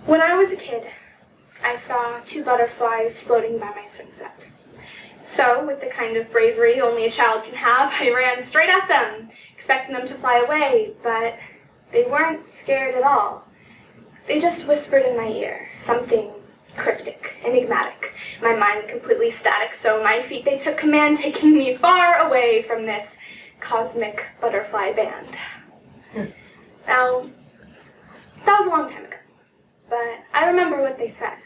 When I was a kid, I saw 2 butterflies floating by my swing set. So, with the kind of bravery only a child can have, I ran straight at them, expecting them to fly away, but they weren't scared at all. They just whispered in my ear, something cryptic, enigmatic, my mind completely static, so my feet they took command, taking me far away from this cosmic butterfly band. Now, that was a long time ago, but I remember what they said.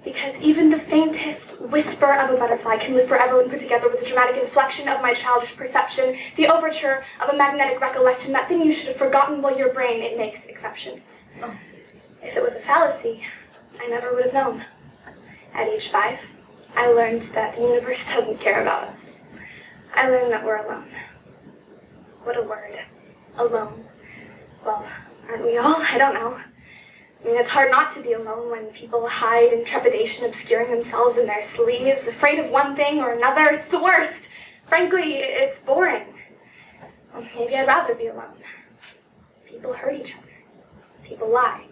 Because even the faintest whisper of a butterfly can live forever when put together with the dramatic inflection of my childish perception, the overture of a magnetic recollection, that thing you should have forgotten while your brain, it makes exceptions. Oh. If it was a fallacy, I never would have known. At age 5, I learned that the universe doesn't care about us. I learned that we're alone. What a word. Alone. Well, aren't we all? I don't know. I mean, it's hard not to be alone when people hide in trepidation, obscuring themselves in their sleeves, afraid of one thing or another. It's the worst. Frankly, it's boring. Well, maybe I'd rather be alone. People hurt each other. People lie.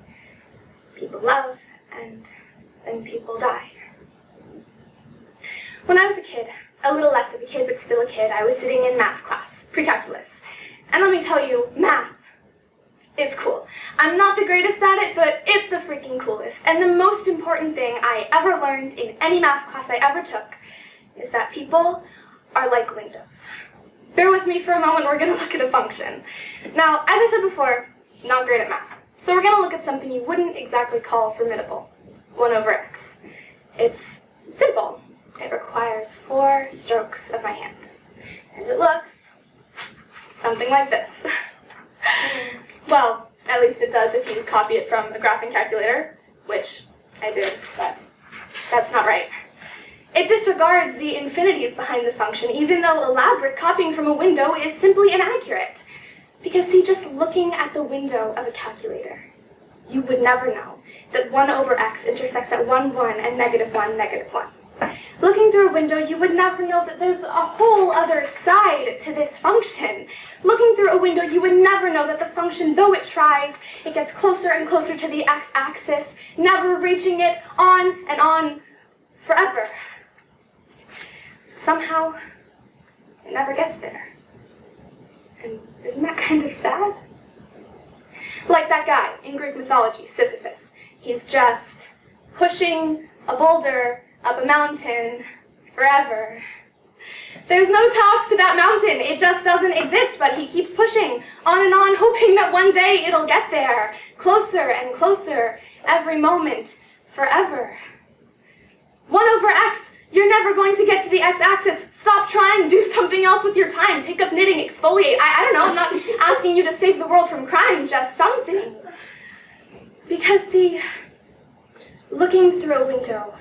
People love, and then people die. When I was a kid, a little less of a kid, but still a kid, I was sitting in math class, pre-calculus. And let me tell you, math is cool. I'm not the greatest at it, but it's the freaking coolest. And the most important thing I ever learned in any math class I ever took is that people are like windows. Bear with me for a moment, we're gonna look at a function. Now, as I said before, not great at math. So we're gonna look at something you wouldn't exactly call formidable, 1 over x. It's simple. It requires 4 strokes of my hand. And it looks something like this. Well, at least it does if you copy it from a graphing calculator, which I did, but that's not right. It disregards the infinities behind the function, even though elaborate copying from a window is simply inaccurate. Because see, just looking at the window of a calculator, you would never know that 1 over x intersects at 1, 1 and -1, -1. Looking through a window, you would never know that there's a whole other side to this function. Looking through a window, you would never know that the function, though it tries, it gets closer and closer to the x-axis, never reaching it on and on forever. Somehow, it never gets there. And isn't that kind of sad? Like that guy in Greek mythology, Sisyphus. He's just pushing a boulder up a mountain forever. There's no top to that mountain. It just doesn't exist, but he keeps pushing on and on, hoping that one day it'll get there. Closer and closer, every moment, forever. 1 over x, you're never going to get to the x-axis. Stop trying, do something else with your time. Take up knitting, exfoliate. I don't know, I'm not asking you to save the world from crime, just something. Because see, looking through a window,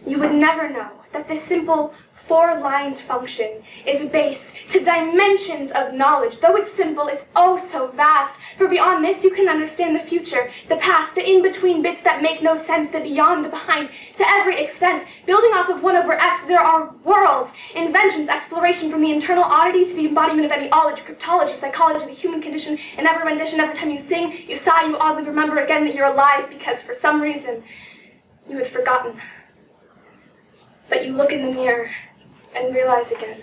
you would never know that this simple 4-lined function is a base to dimensions of knowledge. Though it's simple, it's oh so vast. For beyond this, you can understand the future, the past, the in-between bits that make no sense, the beyond, the behind, to every extent. Building off of 1 over x, there are worlds, inventions, exploration from the internal oddity to the embodiment of any ology, cryptology, psychology, the human condition, in every rendition, every time you sing, you sigh, you oddly remember again that you're alive because for some reason you had forgotten. But you look in the mirror and realize again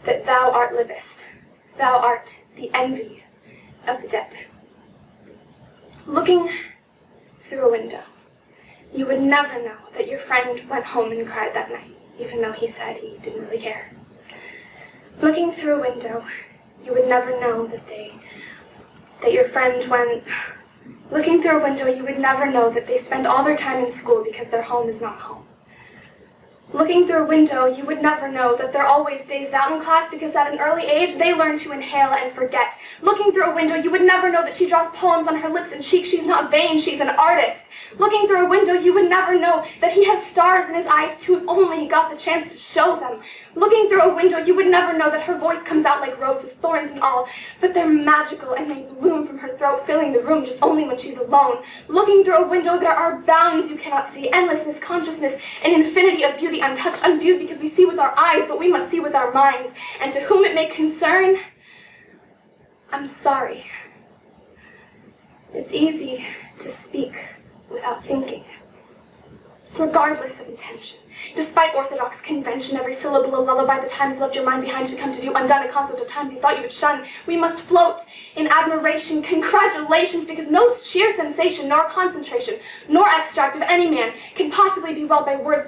that thou art livest, thou art the envy of the dead. Looking through a window, you would never know that your friend went home and cried that night, even though he said he didn't really care. Looking through a window, you would never know that your friend went... Looking through a window, you would never know that they spend all their time in school because their home is not home. Looking through a window, you would never know that they're always dazed out in class because at an early age, they learn to inhale and forget. Looking through a window, you would never know that she draws poems on her lips and cheeks. She's not vain, she's an artist. Looking through a window, you would never know that he has stars in his eyes too, if only he got the chance to show them. Looking through a window, you would never know that her voice comes out like roses, thorns and all, but they're magical and they bloom from her throat, filling the room just only when she's alone. Looking through a window, there are bounds you cannot see, endlessness, consciousness, an infinity of beauty, untouched, unviewed, because we see with our eyes, but we must see with our minds. And to whom it may concern, I'm sorry. It's easy to speak without thinking, regardless of intention. Despite orthodox convention, every syllable a lullaby, the times left your mind behind to become to do undone, a concept of times you thought you would shun. We must float in admiration, congratulations, because no sheer sensation, nor concentration, nor extract of any man can possibly be welled by words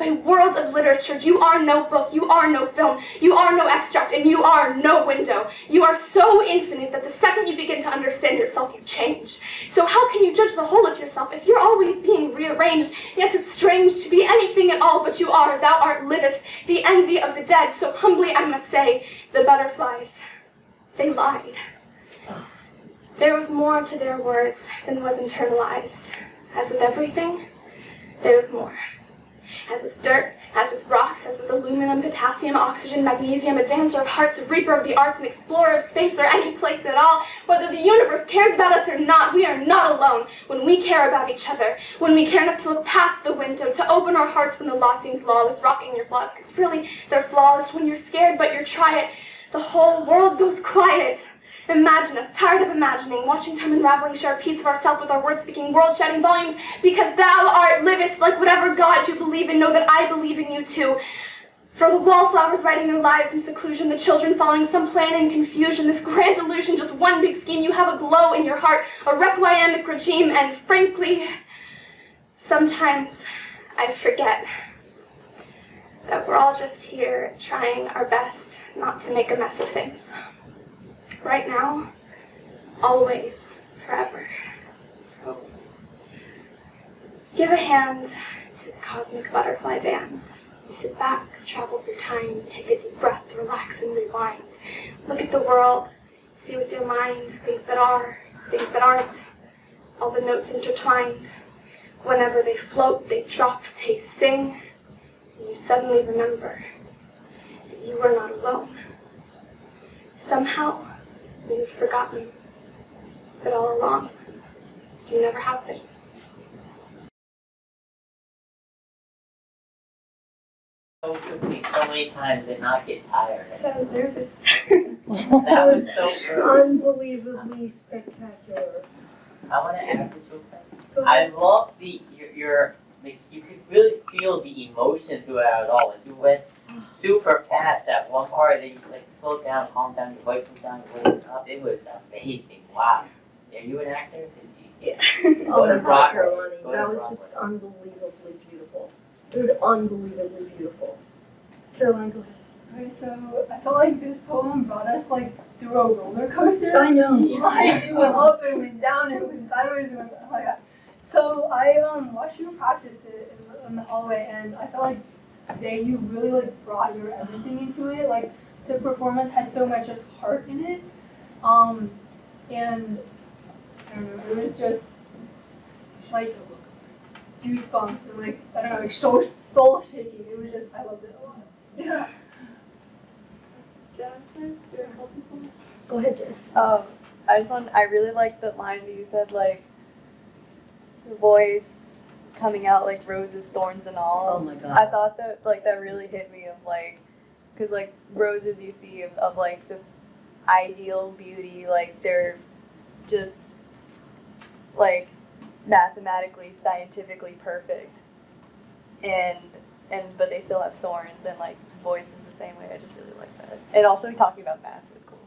of literature. You are no book, you are no film, you are no extract, and you are no window. You are so infinite that the second you begin to understand yourself, you change. So how can you judge the whole of yourself if you're always being rearranged? Yes, it's strange to be anything at all, but you are. Thou art livest, the envy of the dead. So humbly I must say, the butterflies, they lied. There was more to their words than was internalized. As with everything, there is more. As with dirt, as with rocks, as with aluminum, potassium, oxygen, magnesium, a dancer of hearts, a reaper of the arts, an explorer of space, or any place at all, whether the universe cares about us or not, we are not alone when we care about each other, when we care enough to look past the window, to open our hearts when the law seems lawless, rocking your flaws, because really they're flawless. When you're scared but you're try it, the whole world goes quiet. Imagine us, tired of imagining, watching time unraveling, share a piece of ourself with our words-speaking world, shouting volumes, because thou art livest, like whatever God you believe in, know that I believe in you too. For the wallflowers writing their lives in seclusion, the children following some plan in confusion, this grand illusion, just one big scheme, you have a glow in your heart, a requiemic regime, and frankly, sometimes I forget that we're all just here trying our best not to make a mess of things. Right now, always, forever. So, give a hand to the cosmic butterfly band. Sit back, travel through time, take a deep breath, relax and rewind. Look at the world, see with your mind things that are, things that aren't, all the notes intertwined. Whenever they float, they drop, they sing, and you suddenly remember that you are not alone. Somehow, you've forgotten that all along, you never have been. So quickly, so many times and not get tired. I was nervous. That was so good. Unbelievably spectacular. I want to add this real quick. I love your like you could really feel the emotion throughout it all. Like you went super fast at one part, and then you just like slowed down, calmed down, your voice was down, your voice was up. It was amazing. Wow. Are you an actor? Yeah. Oh my God, Broadway. Carolani, Go to that was Broadway. just unbelievably beautiful. It was unbelievably beautiful. Caroline, go ahead. Okay, so I felt like this poem brought us like through a roller coaster. I know. Like it went up and went down and went sideways and went like that. So I watched you practice it in the hallway, and I felt like today you really like brought your everything into it. Like the performance had so much just heart in it, and I don't know, it was just like goosebumps and like I don't know, like soul shaking. It was just I loved it a lot. Yeah. Jasmine, do you want to help people? Go ahead, Jen. I really liked the line that you said, like, the voice coming out like roses, thorns, and all. Oh my God. I thought that, like, that really hit me of, like, because, like, roses you see of, like, the ideal beauty, like, they're just, like, mathematically, scientifically perfect. But they still have thorns, and, like, voice is the same way. I just really like that. And also talking about math is cool.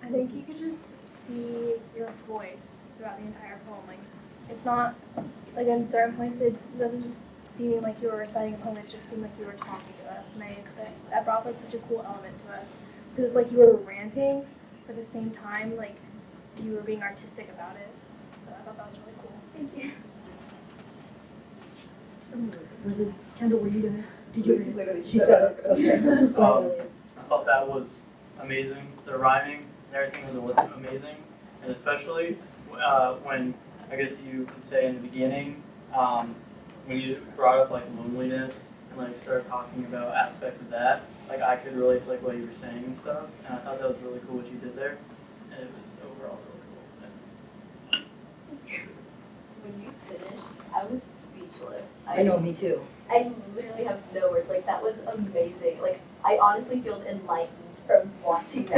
I think you could just see your voice throughout the entire poem. Like, it's not, like, in certain points it doesn't seem like you were reciting a poem, it just seemed like you were talking to us. And that brought, like, such a cool element to us. Because it's like you were ranting, but at the same time, like, you were being artistic about it. So I thought that was really cool. Thank you. Was it Kendall? Were you gonna? Did you? She said. Okay. I thought that was amazing. The rhyming and everything was amazing, and especially when I guess you could say in the beginning, when you brought up like loneliness and like started talking about aspects of that, like I could relate to like what you were saying and stuff, and I thought that was really cool what you did there, and it was overall really cool. When you finished, I was speechless. I know, me too. I literally have no words. Like, that was amazing. Like, I honestly feel enlightened from watching that.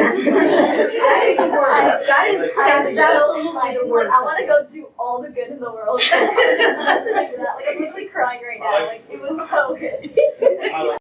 That is absolutely the word. I want to go do all the good in the world. Just listening to that, like I'm literally crying right now. Like it was so good. I like